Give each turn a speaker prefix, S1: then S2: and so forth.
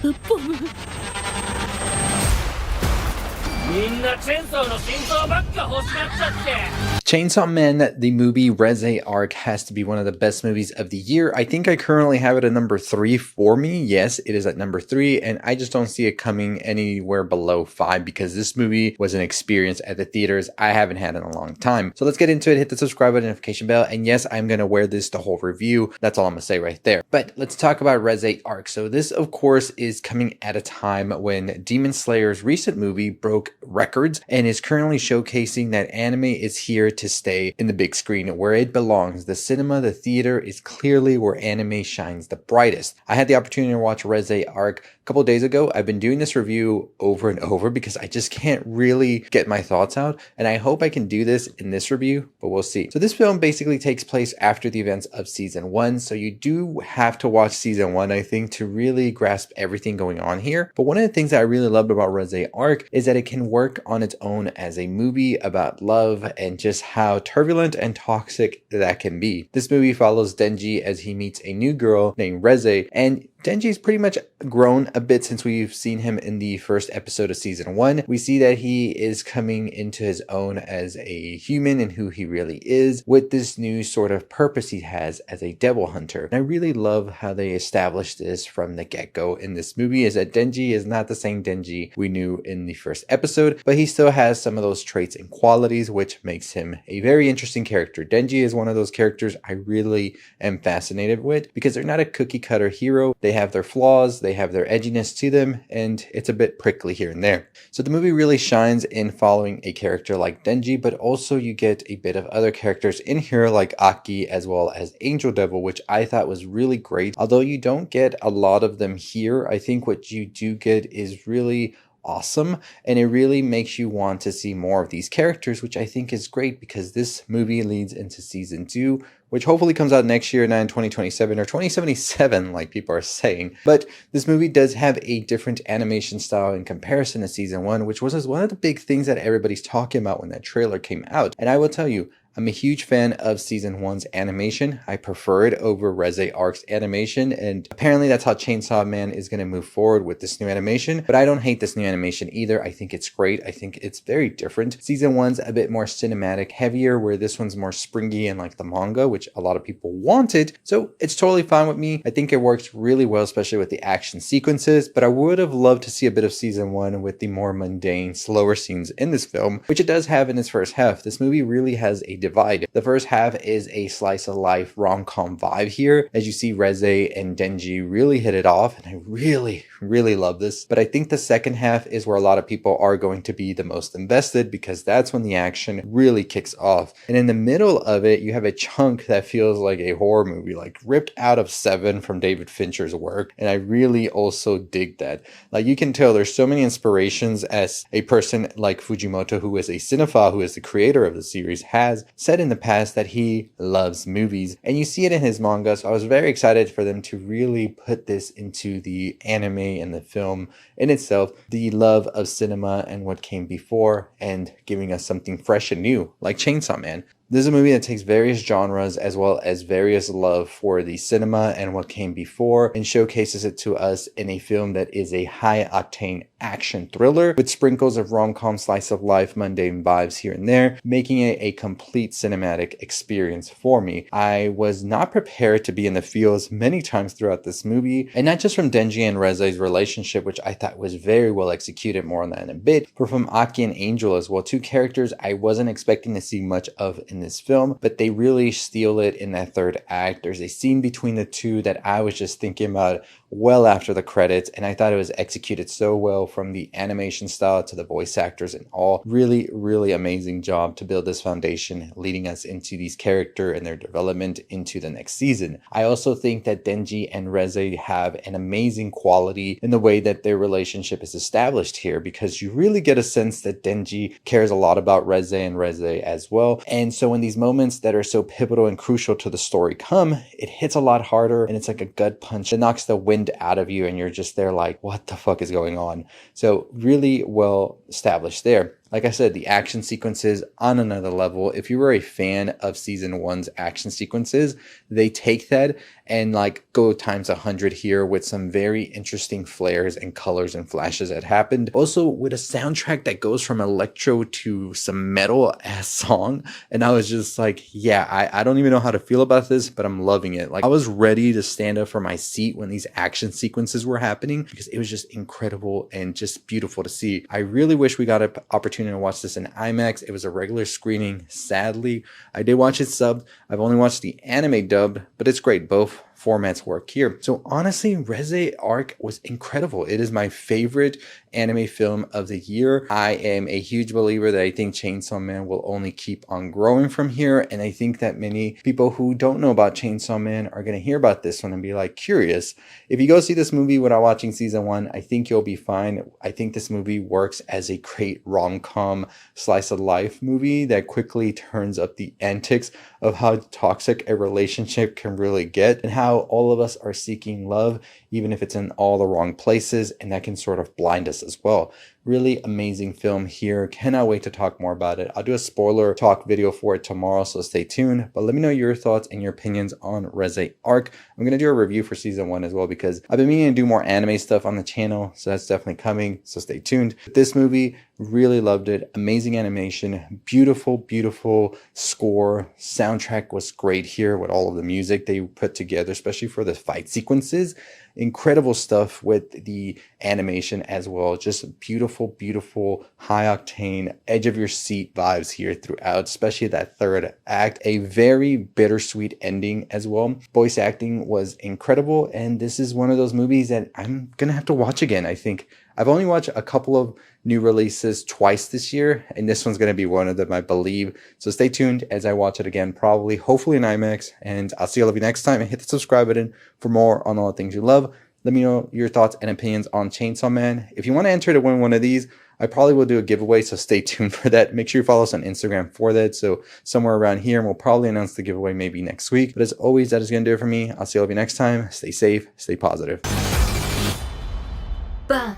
S1: うっぽむ。みんなチェンソーの心臓ばっか欲しがっちゃって。
S2: Chainsaw Man, the movie Reze arc, has to be one of the best movies of the year. I think I currently have it at number 3 for me. Yes, it is at number 3, and I just don't see it coming anywhere below 5 because this movie was an experience at the theaters I haven't had in a long time. So let's get into it. Hit the subscribe button, notification bell, and yes, I'm going to wear this the whole review. That's all I'm going to say right there. But let's talk about Reze arc. So this, of course, is coming at a time when Demon Slayer's recent movie broke records and is currently showcasing that anime is here to stay in the big screen where it belongs. The cinema, the theater is clearly where anime shines the brightest. I had the opportunity to watch Reze arc a couple days ago. I've been doing this review over and over because I just can't really get my thoughts out, and I hope I can do this in this review, but we'll see. So this film basically takes place after the events of season 1, so you do have to watch season 1, I think, to really grasp everything going on here. But one of the things that I really loved about Reze arc is that it can work on its own as a movie about love and just how turbulent and toxic that can be. This movie follows Denji as he meets a new girl named Reze, and Denji's pretty much grown a bit since we've seen him in the first episode of season 1. We see that he is coming into his own as a human and who he really is with this new sort of purpose he has as a devil hunter. And I really love how they established this from the get-go in this movie, is that Denji is not the same Denji we knew in the first episode, but he still has some of those traits and qualities which makes him a very interesting character. Denji is one of those characters I really am fascinated with because they're not a cookie cutter hero. They have their flaws, they have their edginess to them, and it's a bit prickly here and there. So the movie really shines in following a character like Denji, but also you get a bit of other characters in here like Aki as well as Angel Devil, which I thought was really great. Although you don't get a lot of them here, I think what you do get is really awesome, and it really makes you want to see more of these characters, which I think is great because this movie leads into season 2, which hopefully comes out next year, not in 2027 or 2077 like people are saying. But this movie does have a different animation style in comparison to season 1, which was one of the big things that everybody's talking about when that trailer came out. And I will tell you, I'm a huge fan of season 1's animation. I prefer it over Reze arc's animation, and apparently that's how Chainsaw Man is going to move forward with this new animation. But I don't hate this new animation either. I think it's great. I think it's very different. Season 1's a bit more cinematic, heavier, where this one's more springy and like the manga, which a lot of people wanted. So it's totally fine with me. I think it works really well, especially with the action sequences, but I would have loved to see a bit of season 1 with the more mundane, slower scenes in this film, which it does have in its first half. This movie really has a divide. The first half is a slice of life rom-com vibe here, as you see Reze and Denji really hit it off, and I really love this. But I think the second half is where a lot of people are going to be the most invested because that's when the action really kicks off. And in the middle of it, you have a chunk that feels like a horror movie, like ripped out of Seven from David Fincher's work, and I really also dig that. Like, you can tell there's so many inspirations as a person like Fujimoto, who is a cinephile, who is the creator of the series, has said in the past that he loves movies, and you see it in his manga. So I was very excited for them to really put this into the anime and the film in itself, the love of cinema and what came before, and giving us something fresh and new like Chainsaw Man. This is a movie that takes various genres as well as various love for the cinema and what came before and showcases it to us in a film that is a high-octane action thriller with sprinkles of rom-com slice of life mundane vibes here and there, making it a complete cinematic experience for me. I was not prepared to be in the feels many times throughout this movie, and not just from Denji and Reze's relationship, which I thought was very well executed, more on that in a bit, but from Aki and Angel as well, two characters I wasn't expecting to see much of in this film, but they really steal it in that third act. There's a scene between the two that I was just thinking about well after the credits, and I thought it was executed so well, from the animation style to the voice actors and all. Really amazing job to build this foundation, leading us into these characters and their development into the next season. I also think that Denji and Reze have an amazing quality in the way that their relationship is established here, because you really get a sense that Denji cares a lot about Reze and Reze as well. And so when these moments that are so pivotal and crucial to the story come, it hits a lot harder, and it's like a gut punch that knocks the wind out of you, and you're just there like, what the fuck is going on? So really well established there. Like I said, the action sequences on another level. If you were a fan of season 1's action sequences, they take that and like go times 100 here with some very interesting flares and colors and flashes that happened. Also with a soundtrack that goes from electro to some metal ass song. And I was just like, yeah, I don't even know how to feel about this, but I'm loving it. Like I was ready to stand up from my seat when these action sequences were happening because it was just incredible and just beautiful to see. I really wish we got an opportunity to watch this in IMAX. It was a regular screening. Sadly, I did watch it subbed. I've only watched the anime dubbed, but it's great. Both formats work here. So honestly, Reze Arc was incredible. It is my favorite anime film of the year. I am a huge believer that I think Chainsaw Man will only keep on growing from here. And I think that many people who don't know about Chainsaw Man are going to hear about this one and be like curious. If you go see this movie without watching season 1, I think you'll be fine. I think this movie works as a great rom-com slice of life movie that quickly turns up the antics of how toxic a relationship can really get and how all of us are seeking love, even if it's in all the wrong places, and that can sort of blind us as well. Really amazing film here. Cannot wait to talk more about it. I'll do a spoiler talk video for it tomorrow, so stay tuned. But let me know your thoughts and your opinions on Reze Arc. I'm going to do a review for season 1 as well because I've been meaning to do more anime stuff on the channel, so that's definitely coming, so stay tuned. This movie, really loved it. Amazing animation, beautiful, beautiful score. Soundtrack was great here with all of the music they put together, especially for the fight sequences. Incredible stuff with the animation as well. Just beautiful, beautiful, high octane, edge of your seat vibes here throughout, especially that third act. A very bittersweet ending as well. Voice acting was incredible, and this is one of those movies that I'm gonna have to watch again. I think I've only watched a couple of new releases twice this year, and this one's going to be one of them, I believe. So stay tuned as I watch it again, probably, hopefully in IMAX, and I'll see all of you next time, and hit the subscribe button for more on all the things you love. Let me know your thoughts and opinions on Chainsaw Man. If you want to enter to win one of these, I probably will do a giveaway, so stay tuned for that. Make sure you follow us on Instagram for that. So somewhere around here, and we'll probably announce the giveaway maybe next week. But as always, that is going to do it for me. I'll see all of you next time. Stay safe, stay positive.
S3: Bah.